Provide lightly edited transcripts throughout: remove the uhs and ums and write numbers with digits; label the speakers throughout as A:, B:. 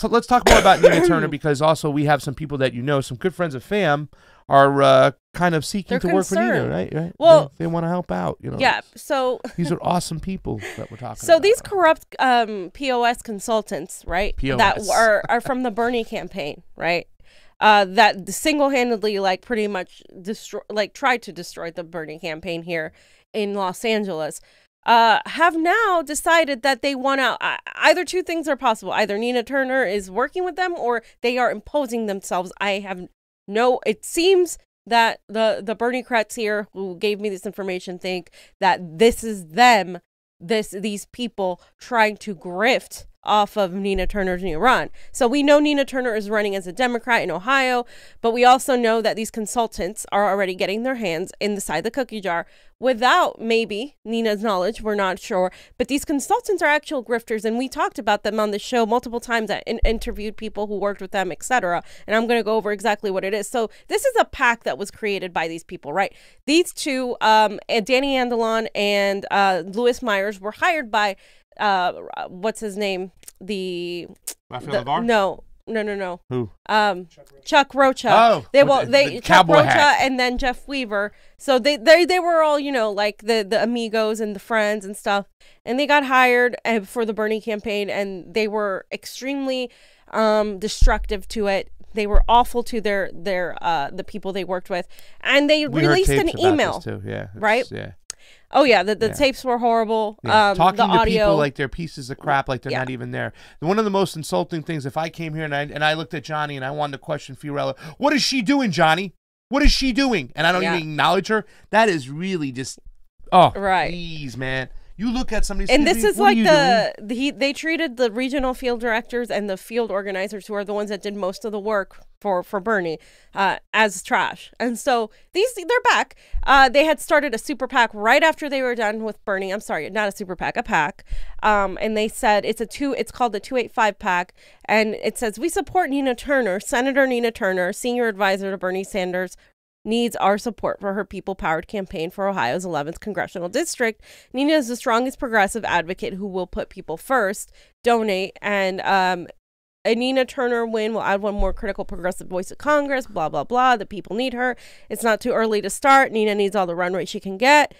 A: So let's talk more about Nina Turner, because also we have some people that some good friends of fam are kind of seeking to work for Nina, right?
B: Well,
A: they want to help out,
B: Yeah, so
A: these are awesome people that we're talking about.
B: So these corrupt POS consultants, right?
A: POS.
B: That are from the Bernie campaign, right? That single-handedly, pretty much tried to destroy the Bernie campaign here in Los Angeles. Have now decided that they want to, either two things are possible. Either Nina Turner is working with them, or they are imposing themselves. It seems that the Bernie-crats here who gave me this information think that this is them, these people trying to grift off of Nina Turner's new run. So we know Nina Turner is running as a Democrat in Ohio, but we also know that these consultants are already getting their hands inside the cookie jar without maybe Nina's knowledge. We're not sure, but these consultants are actual grifters, and we talked about them on the show multiple times. I interviewed people who worked with them, etc. And I'm going to go over exactly what it is. So this is a pack that was created by these people, right? These two, Danny Andelon and Louis Myers, were hired by what's his name? No.
A: Who?
B: Chuck Rocha.
A: Oh,
B: they Chuck Rocha hat. And then Jeff Weaver. So they were all, the amigos and the friends and stuff. And they got hired for the Bernie campaign, and they were extremely destructive to it. They were awful to the people they worked with, and they released an email.
A: Too. Yeah,
B: right.
A: Yeah.
B: Oh yeah, the tapes were horrible.
A: Yeah. Talking
B: the
A: to
B: audio,
A: people like they're pieces of crap, like they're not even there. One of the most insulting things, if I came here and I looked at Johnny and I wanted to question Fiorella, what is she doing, Johnny? What is she doing? And I don't even acknowledge her. That is really just, please, man. You look at somebody's,
B: and this is they treated the regional field directors and the field organizers, who are the ones that did most of the work for Bernie, as trash. And so they're back. They had started a super PAC right after they were done with Bernie. I'm sorry, not a super PAC, a PAC. And they said it's called the 285 PAC, and it says, we support Nina Turner, Senator Nina Turner, senior advisor to Bernie Sanders, needs our support for her people-powered campaign for Ohio's 11th congressional district. Nina is the strongest progressive advocate who will put people first, donate, and a Nina Turner win will add one more critical progressive voice to Congress, blah, blah, blah. The people need her. It's not too early to start. Nina needs all the runway she can get.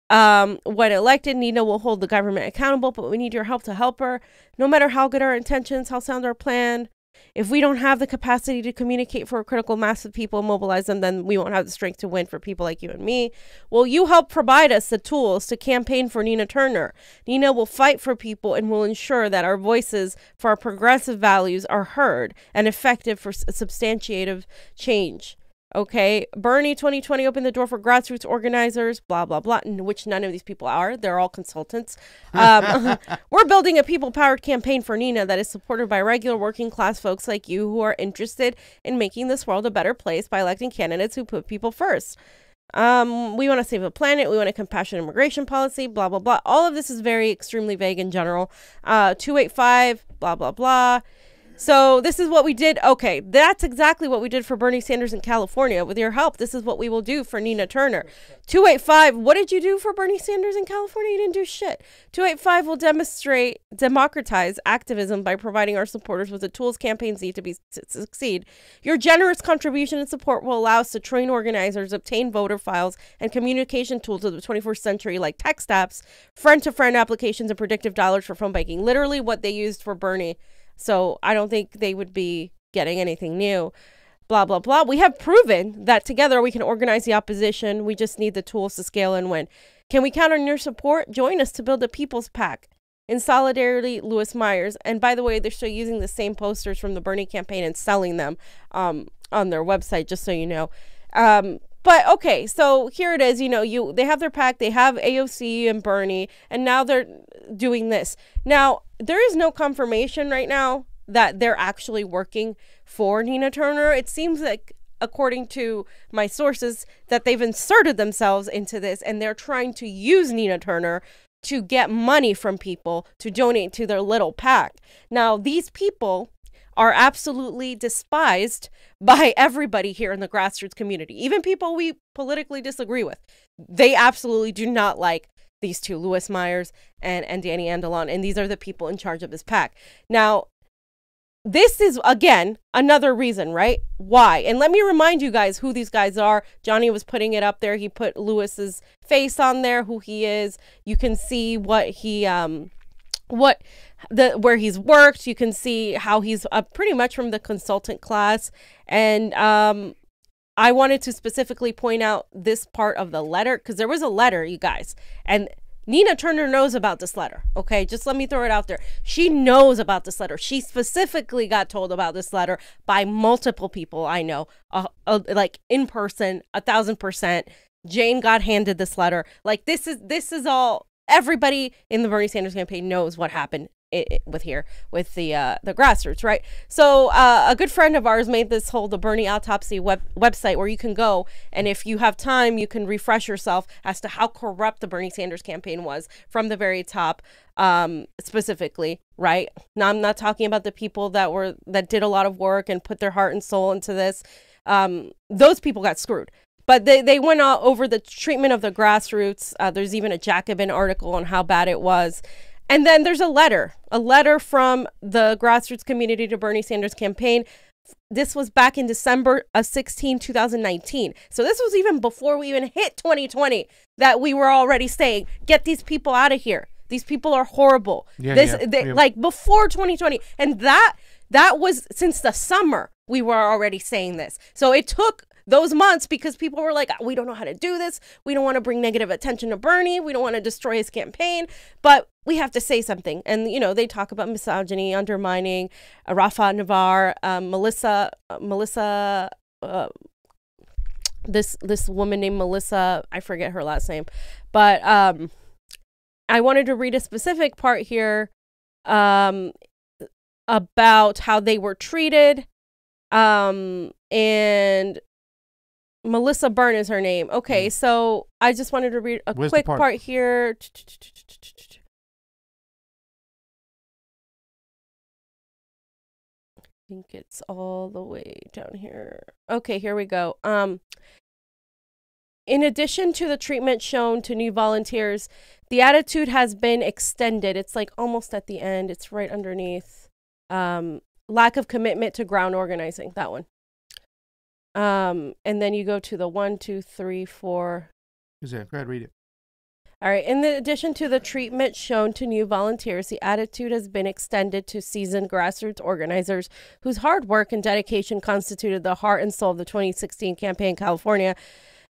B: When elected, Nina will hold the government accountable, but we need your help to help her. No matter how good our intentions, how sound our plan, if we don't have the capacity to communicate for a critical mass of people and mobilize them, then we won't have the strength to win for people like you and me. Will you help provide us the tools to campaign for Nina Turner? Nina will fight for people and will ensure that our voices for our progressive values are heard and effective for substantiative change. Okay, Bernie 2020 opened the door for grassroots organizers, blah, blah, blah, which none of these people are. They're all consultants. We're building a people-powered campaign for Nina that is supported by regular working-class folks like you who are interested in making this world a better place by electing candidates who put people first. We want to save the planet. We want a compassionate immigration policy, blah, blah, blah. All of this is very extremely vague in general. 285, blah, blah, blah. So this is what we did. Okay, that's exactly what we did for Bernie Sanders in California. With your help, this is what we will do for Nina Turner. 285, what did you do for Bernie Sanders in California? You didn't do shit. 285 will democratize activism by providing our supporters with the tools campaigns need to succeed. Your generous contribution and support will allow us to train organizers, obtain voter files, and communication tools of the 21st century like text apps, friend-to-friend applications, and predictive dollars for phone banking. Literally what they used for Bernie. So I don't think they would be getting anything new. Blah, blah, blah. We have proven that together we can organize the opposition. We just need the tools to scale and win. Can we count on your support? Join us to build a people's PAC. In solidarity, Louis Myers. And by the way, they're still using the same posters from the Bernie campaign and selling them on their website, just so you know. But okay, so here it is. They have their PAC, they have AOC and Bernie, and now they're doing this. Now, there is no confirmation right now that they're actually working for Nina Turner. It seems like, according to my sources, that they've inserted themselves into this and they're trying to use Nina Turner to get money from people to donate to their little PAC. Now, these people are absolutely despised by everybody here in the grassroots community, even people we politically disagree with. They absolutely do not like these two, Louis Myers and Danny Andelon, and these are the people in charge of this PAC. Now, this is, again, another reason, right? Why? And let me remind you guys who these guys are. Jonny was putting it up there. He put Lewis's face on there, who he is. You can see what he, where he's worked. You can see how he's pretty much from the consultant class. And I wanted to specifically point out this part of the letter, because there was a letter, you guys. And Nina Turner knows about this letter, okay? Just let me throw it out there. She knows about this letter. She specifically got told about this letter by multiple people I know, like in person, 1,000%. Jane got handed this letter. Like, this is all, everybody in the Bernie Sanders campaign knows what happened with the grassroots, right? So a good friend of ours made this whole the Bernie Autopsy website where you can go, and if you have time, you can refresh yourself as to how corrupt the Bernie Sanders campaign was from the very top, specifically, right? Now, I'm not talking about the people that did a lot of work and put their heart and soul into this. Those people got screwed. But they went over the treatment of the grassroots. There's even a Jacobin article on how bad it was. And then there's a letter from the grassroots community to Bernie Sanders campaign. This was back in December 16, 2019. So this was even before we even hit 2020 that we were already saying, get these people out of here. These people are horrible. Like before 2020. And that was since the summer we were already saying this. So it took those months because people were like, we don't know how to do this. We don't want to bring negative attention to Bernie. We don't want to destroy his campaign, but we have to say something. And, they talk about misogyny, undermining, Rafa Navar, Melissa, this woman named Melissa, I forget her last name, but I wanted to read a specific part here about how they were treated, and Melissa Byrne is her name. Okay, so I just wanted to read a quick part here. I think it's all the way down here. Okay, here we go. In addition to the treatment shown to new volunteers, the attitude has been extended. It's like almost at the end. It's right underneath. Lack of commitment to ground organizing. That one. And then you go to the 1, 2, 3, 4.
A: Go ahead, read it.
B: All right. In addition to the treatment shown to new volunteers, the attitude has been extended to seasoned grassroots organizers whose hard work and dedication constituted the heart and soul of the 2016 campaign in California.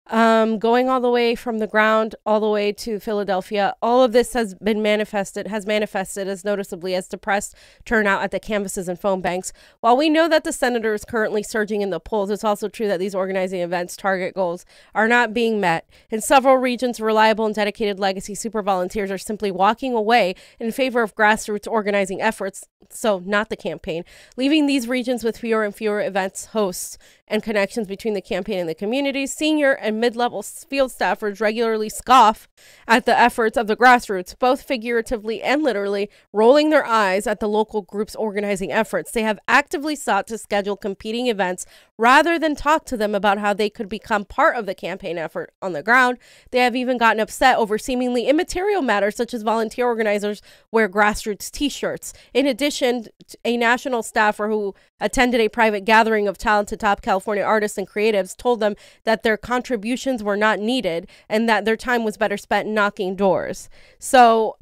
B: Going all the way from the ground all the way to Philadelphia, all of this has manifested as noticeably as depressed turnout at the canvases and phone banks. While we know that the senator is currently surging in the polls, it's also true that these organizing events' target goals are not being met. In several regions, reliable and dedicated legacy super volunteers are simply walking away in favor of grassroots organizing efforts, so not the campaign, leaving these regions with fewer and fewer events hosts and connections between the campaign and the community. Senior and mid-level field staffers regularly scoff at the efforts of the grassroots, both figuratively and literally, rolling their eyes at the local group's organizing efforts. They have actively sought to schedule competing events rather than talk to them about how they could become part of the campaign effort on the ground. They have even gotten upset over seemingly immaterial matters, such as volunteer organizers wear grassroots t-shirts. In addition, a national staffer who attended a private gathering of talented top California artists and creatives told them that their contributions were not needed and that their time was better spent knocking doors. So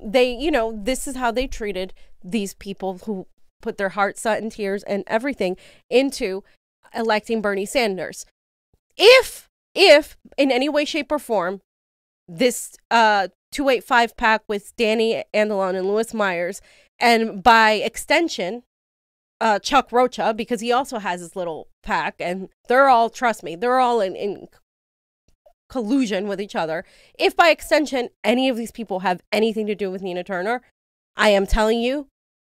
B: this is how they treated these people who put their heart, sweat, and tears and everything into electing Bernie Sanders. If in any way, shape, or form, this 285 pack with Danny Andelon and Louis Myers, and by extension, Chuck Rocha, because he also has his little pack, and they're all, trust me, they're all in collusion with each other. If by extension any of these people have anything to do with Nina Turner, I am telling you,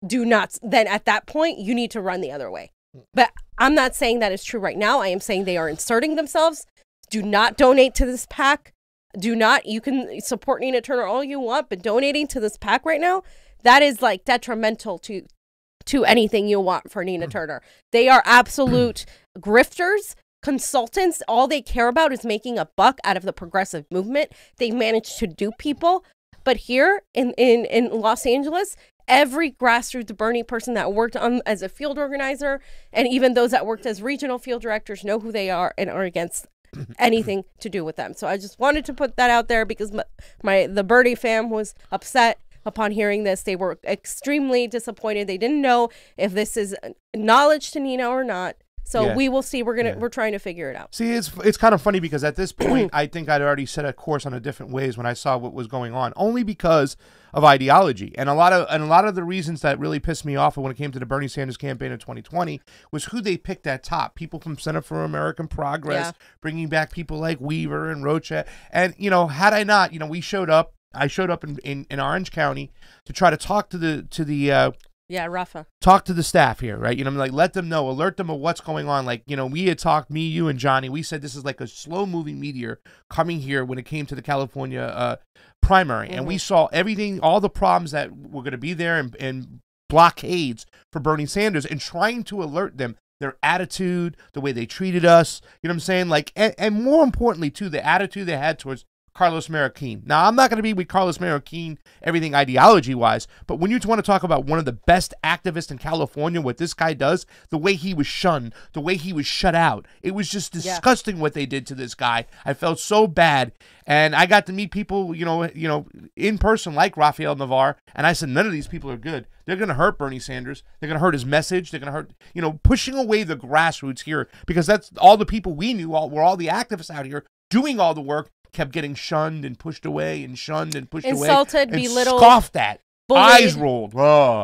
B: do not, then at that point, you need to run the other way. But I'm not saying that is true right now. I am saying they are inserting themselves. Do not donate to this pack. You can support Nina Turner all you want, but donating to this pack right now, that is like detrimental to anything you want for Nina Turner. They are absolute grifters, consultants. All they care about is making a buck out of the progressive movement. They managed to dupe people. But here in Los Angeles, every grassroots Bernie person that worked on as a field organizer, and even those that worked as regional field directors, know who they are and are against anything to do with them. So I just wanted to put that out there because the Bernie fam was upset upon hearing this. They were extremely disappointed. They didn't know if this is knowledge to Nina or not. So we will see. We're trying to figure it out.
A: See, it's kind of funny because at this point, I think I'd already set a course on a different ways when I saw what was going on, only because of ideology. And a lot of the reasons that really pissed me off when it came to the Bernie Sanders campaign in 2020 was who they picked at top. People from Center for American Progress, bringing back people like Weaver and Rocha. And, had I not, I showed up in Orange County to try to talk to the
B: Rafa.
A: Talk to the staff here, right? Let them know, alert them of what's going on. We had talked, me, you, and Johnny. We said this is like a slow-moving meteor coming here when it came to the California primary. And we saw everything, all the problems that were going to be there and blockades for Bernie Sanders and trying to alert them, their attitude, the way they treated us, you know what I'm saying? And more importantly, too, the attitude they had towards Carlos Marroquin. Now, I'm not going to be with Carlos Marroquin, everything ideology-wise, but when you want to talk about one of the best activists in California, what this guy does, the way he was shunned, the way he was shut out, it was just disgusting what they did to this guy. I felt so bad, and I got to meet people, in person like Rafael Navarre, and I said, none of these people are good. They're going to hurt Bernie Sanders. They're going to hurt his message. They're going to hurt, pushing away the grassroots here, because that's all the people we knew, were all the activists out here doing all the work, kept getting shunned and pushed away and shunned and pushed
B: insulted,
A: away.
B: Belittled,
A: scoffed at.
B: bullied,
A: eyes rolled.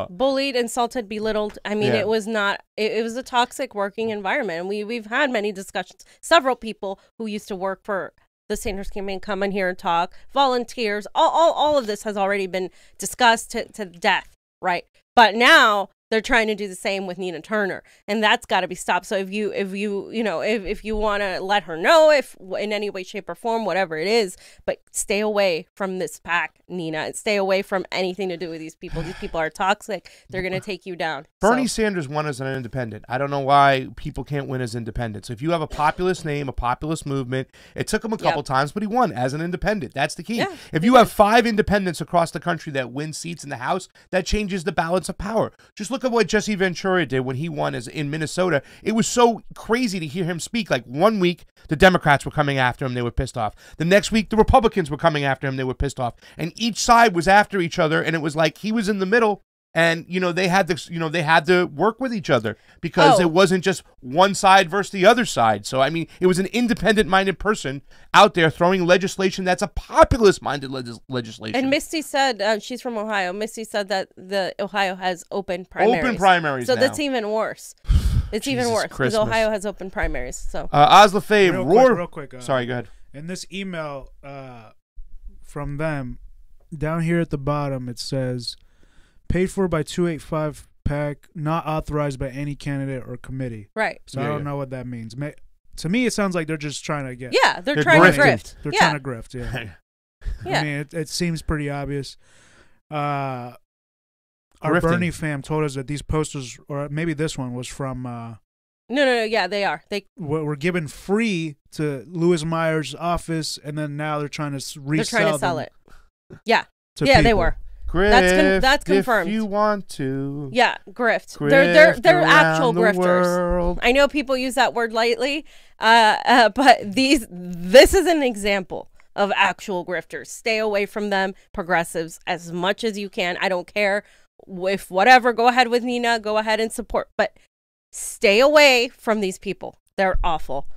B: Bullied, insulted, belittled. I mean, it was not, it was a toxic working environment. And we've had many discussions. Several people who used to work for the Sanders campaign come in here and talk. Volunteers. All of this has already been discussed to death, right? But now they're trying to do the same with Nina Turner, and that's got to be stopped. So if you want to let her know, if in any way, shape, or form, whatever it is, but stay away from this pack, Nina, and stay away from anything to do with these people. These people are toxic. They're going to take you down.
A: Bernie Sanders won as an independent. I don't know why people can't win as independents. So if you have a populist name, a populist movement, it took him a couple times, but he won as an independent. That's the key. Yeah, if you have 5 independents across the country that win seats in the House, that changes the balance of power. Just look at what Jesse Ventura did when he won in Minnesota. It was so crazy to hear him speak. Like 1 week, the Democrats were coming after him. They were pissed off. The next week, the Republicans were coming after him. They were pissed off. And each side was after each other. And it was like he was in the middle. And, they had to work with each other because it wasn't just one side versus the other side. So, I mean, it was an independent-minded person out there throwing legislation that's a populist-minded legislation.
B: And Misty said, she's from Ohio, Misty said that Ohio has open primaries.
A: Open primaries
B: So
A: now.
B: that's even worse. It's even worse because Ohio has open primaries. So,
A: Osla Fave,
C: real quick.
A: Sorry, go ahead.
C: In this email from them, down here at the bottom, it says, paid for by 285 PAC, not authorized by any candidate or committee.
B: Right.
C: So I don't know what that means. To me, it sounds like they're just trying to get.
B: Yeah, they're trying to grift.
C: They're trying to grift, yeah.
B: Yeah.
C: I mean, it seems pretty obvious. Our
A: Grifting.
C: Bernie fam told us that these posters, or maybe this one, was from...
B: No, yeah, they are. They
C: were given free to Louis Meyer's office, and then now they're trying to resell.
B: They're trying to sell it. Yeah.
C: People.
B: They were.
A: Grift,
B: that's confirmed.
A: If you want to.
B: Yeah, grift.
A: Grift
B: They're actual
A: the
B: grifters.
A: World.
B: I know people use that word lightly, but this is an example of actual grifters. Stay away from them, progressives, as much as you can. I don't care if whatever. Go ahead with Nina. Go ahead and support, but stay away from these people. They're awful.